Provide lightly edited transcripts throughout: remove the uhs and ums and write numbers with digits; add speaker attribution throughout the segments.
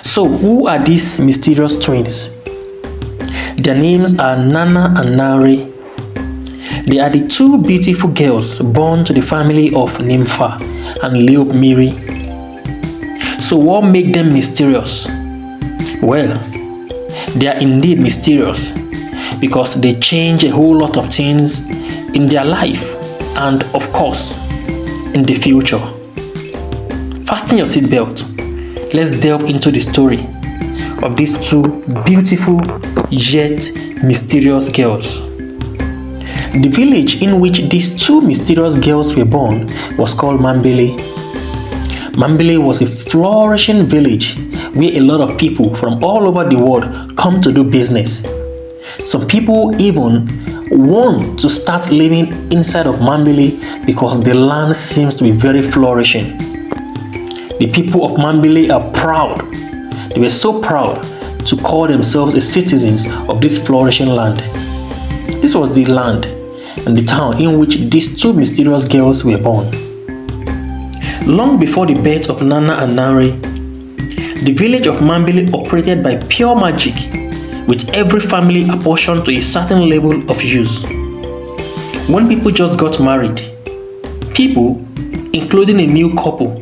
Speaker 1: So, who are these mysterious twins? Their names are Nana and Nanre. They are the two beautiful girls born to the family of Nympha and Leopmiri. So what makes them mysterious? Well, they are indeed mysterious because they change a whole lot of things in their life and, of course, in the future. Fasten your seatbelt. Let's delve into the story of these two beautiful yet mysterious girls. The village in which these two mysterious girls were born was called Mambele. Mambele was a flourishing village where a lot of people from all over the world come to do business. Some people even want to start living inside of Mambele because the land seems to be very flourishing. The people of Mambele are proud. They were so proud to call themselves as citizens of this flourishing land. This was the land and the town in which these two mysterious girls were born. Long before the birth of Nana and Nanre, the village of Mambele operated by pure magic, with every family apportioned to a certain level of use. When people just got married, people, including a new couple,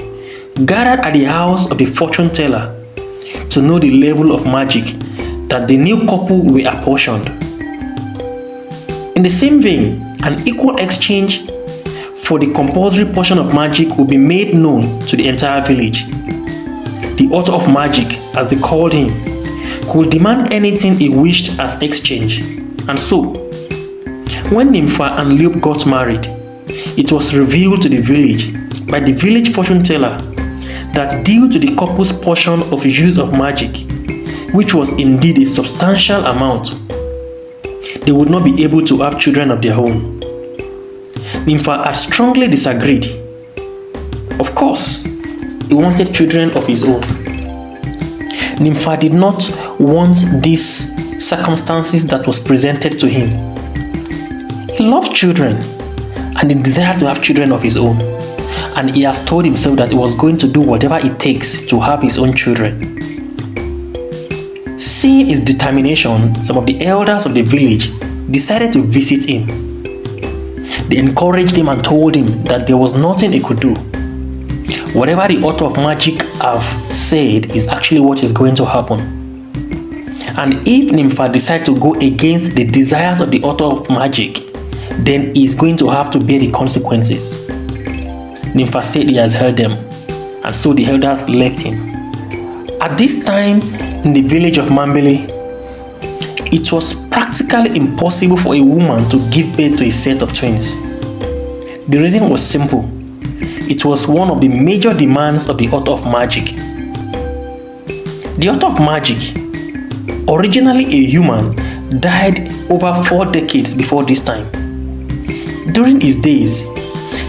Speaker 1: gathered at the house of the fortune teller to know the level of magic that the new couple were apportioned. In the same vein, an equal exchange for the compulsory portion of magic would be made known to the entire village. The author of magic, as they called him, could demand anything he wished as exchange. And so, when Nympha and Leop got married, it was revealed to the village by the village fortune teller that due to the couple's portion of use of magic, which was indeed a substantial amount, they would not be able to have children of their own. Nympha had strongly disagreed. Of course, he wanted children of his own. Nympha did not want these circumstances that was presented to him. He loved children and he desired to have children of his own. And he has told himself that he was going to do whatever it takes to have his own children. Seeing his determination, some of the elders of the village decided to visit him. They encouraged him and told him that there was nothing he could do. Whatever the author of magic have said is actually what is going to happen. And if Nympha decides to go against the desires of the author of magic, then he is going to have to bear the consequences. Nympha said he has heard them, and so the elders left him. At this time in the village of Mambele, it was practically impossible for a woman to give birth to a set of twins. The reason was simple. It was one of the major demands of the author of magic. The author of magic, originally a human, died over 4 decades before this time. During his days,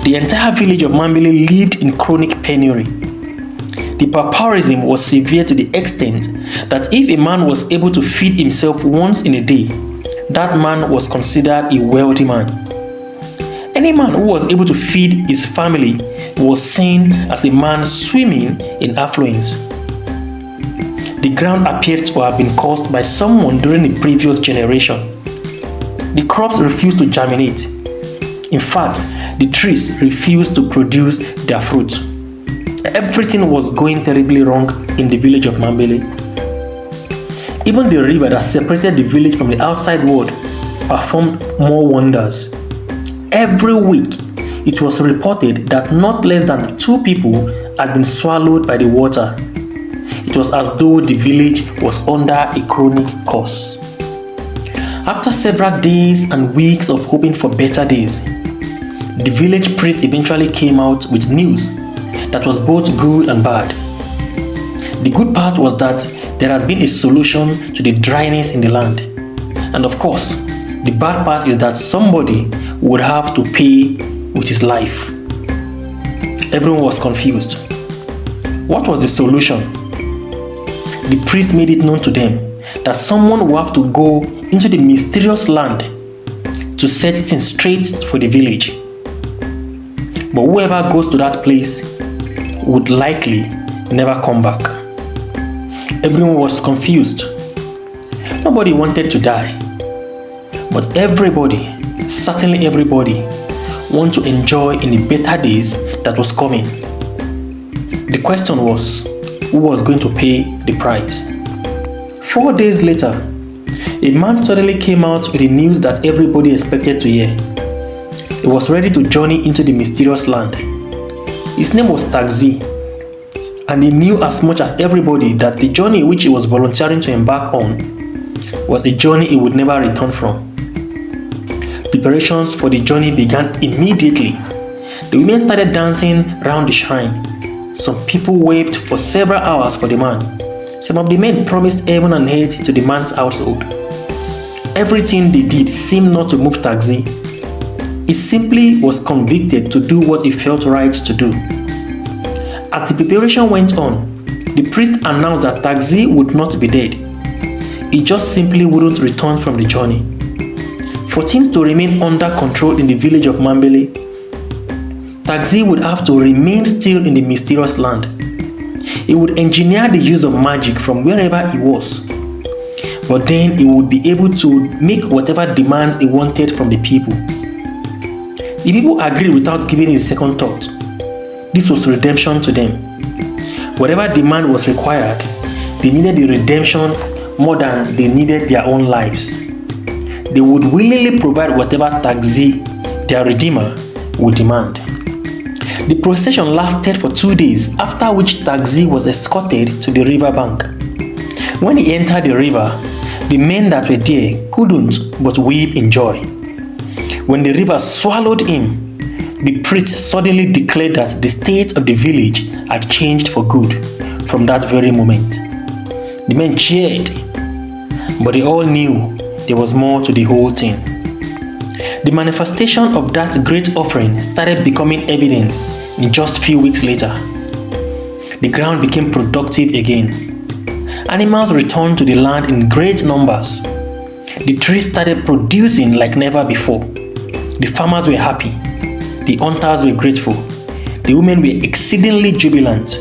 Speaker 1: the entire village of Mambele lived in chronic penury. The pauperism was severe to the extent that if a man was able to feed himself once in a day, that man was considered a wealthy man. Any man who was able to feed his family was seen as a man swimming in affluence. The ground appeared to have been caused by someone during the previous generation. The crops refused to germinate. In fact, the trees refused to produce their fruit. Everything was going terribly wrong in the village of Mambele. Even the river that separated the village from the outside world performed more wonders. Every week, it was reported that not less than 2 people had been swallowed by the water. It was as though the village was under a chronic curse. After several days and weeks of hoping for better days, the village priest eventually came out with news that was both good and bad. The good part was that there has been a solution to the dryness in the land. And of course, the bad part is that somebody would have to pay with his life. Everyone was confused. What was the solution? The priest made it known to them that someone would have to go into the mysterious land to set things straight for the village. But whoever goes to that place would likely never come back. Everyone was confused. Nobody wanted to die. But everybody, certainly everybody, wanted to enjoy in the better days that was coming. The question was, who was going to pay the price? 4 days later, a man suddenly came out with the news that everybody expected to hear. He was ready to journey into the mysterious land. His name was Taxi, and he knew as much as everybody that the journey which he was volunteering to embark on was a journey he would never return from. Preparations for the journey began immediately. The women started dancing round the shrine. Some people wept for several hours for the man. Some of the men promised heaven and earth to the man's household. Everything they did seemed not to move Taxi. He simply was convicted to do what he felt right to do. As the preparation went on, the priest announced that Taxi would not be dead. He just simply wouldn't return from the journey. For things to remain under control in the village of Mambele, Taxi would have to remain still in the mysterious land. He would engineer the use of magic from wherever he was. But then he would be able to make whatever demands he wanted from the people. The people agreed without giving it a second thought. This was redemption to them. Whatever demand was required, they needed the redemption more than they needed their own lives. They would willingly provide whatever Taxi, their redeemer, would demand. The procession lasted for 2 days, after which Taxi was escorted to the river bank. When he entered the river, the men that were there couldn't but weep in joy. When the river swallowed him, the priest suddenly declared that the state of the village had changed for good from that very moment. The men cheered, but they all knew there was more to the whole thing. The manifestation of that great offering started becoming evident in just a few weeks later. The ground became productive again. Animals returned to the land in great numbers. The trees started producing like never before. The farmers were happy. The hunters were grateful. The women were exceedingly jubilant.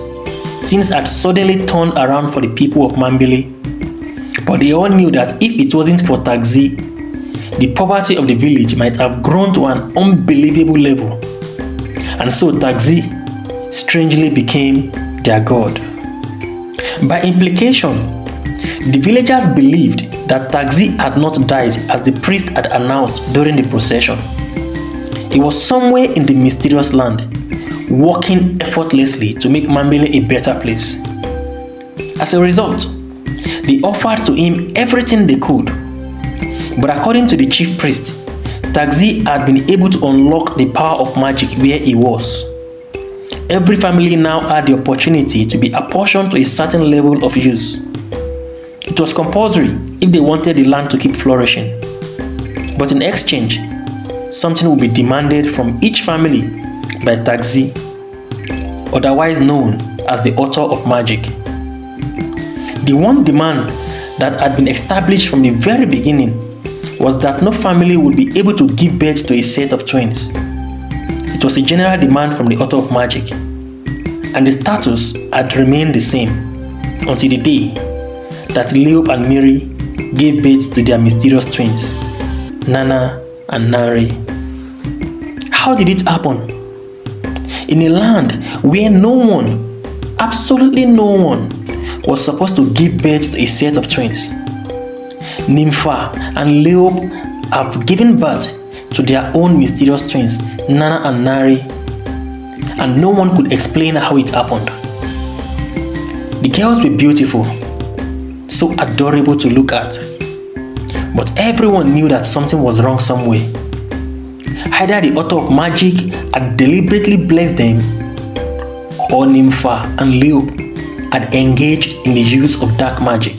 Speaker 1: Things had suddenly turned around for the people of Mambele. But they all knew that if it wasn't for Taxi, the poverty of the village might have grown to an unbelievable level. And so Taxi strangely became their god. By implication, the villagers believed that Taxi had not died as the priest had announced during the procession. He was somewhere in the mysterious land, working effortlessly to make Mambele a better place. As a result, they offered to him everything they could. But according to the chief priest, Taxi had been able to unlock the power of magic where he was. Every family now had the opportunity to be apportioned to a certain level of use. It was compulsory if they wanted the land to keep flourishing. But in exchange, something would be demanded from each family by Taxi, otherwise known as the author of magic. The one demand that had been established from the very beginning was that no family would be able to give birth to a set of twins. It was a general demand from the author of magic, and the status had remained the same until the day that Leop and Miri gave birth to their mysterious twins, Nana and Nanre. How did it happen? In a land where no one, absolutely no one, was supposed to give birth to a set of twins, Nympha and Leop have given birth to their own mysterious twins, Nana and Nanre, and no one could explain how it happened. The girls were beautiful, so adorable to look at, but everyone knew that something was wrong somewhere. Either the author of magic had deliberately blessed them, or Nympha and Leop had engaged in the use of dark magic.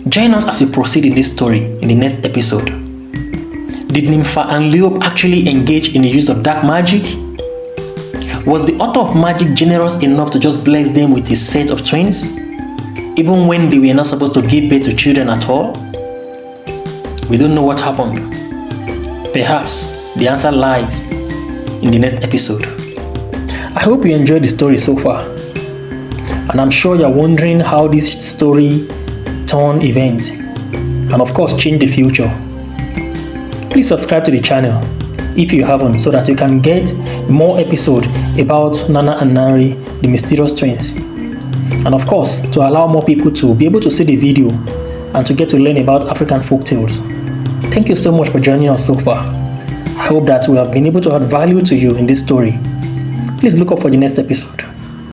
Speaker 1: Join us as we proceed in this story in the next episode. Did Nympha and Leop actually engage in the use of dark magic? Was the author of magic generous enough to just bless them with a set of twins, even when they were not supposed to give birth to children at all? We don't know what happened. Perhaps the answer lies in the next episode. I hope you enjoyed the story so far. And I'm sure you're wondering how this story turned event and of course change the future. Please subscribe to the channel if you haven't, so that you can get more episodes about Nana and Nanre, the mysterious twins. And of course, to allow more people to be able to see the video and to get to learn about African folk tales. Thank you so much for joining us so far. I hope that we have been able to add value to you in this story. Please look up for the next episode.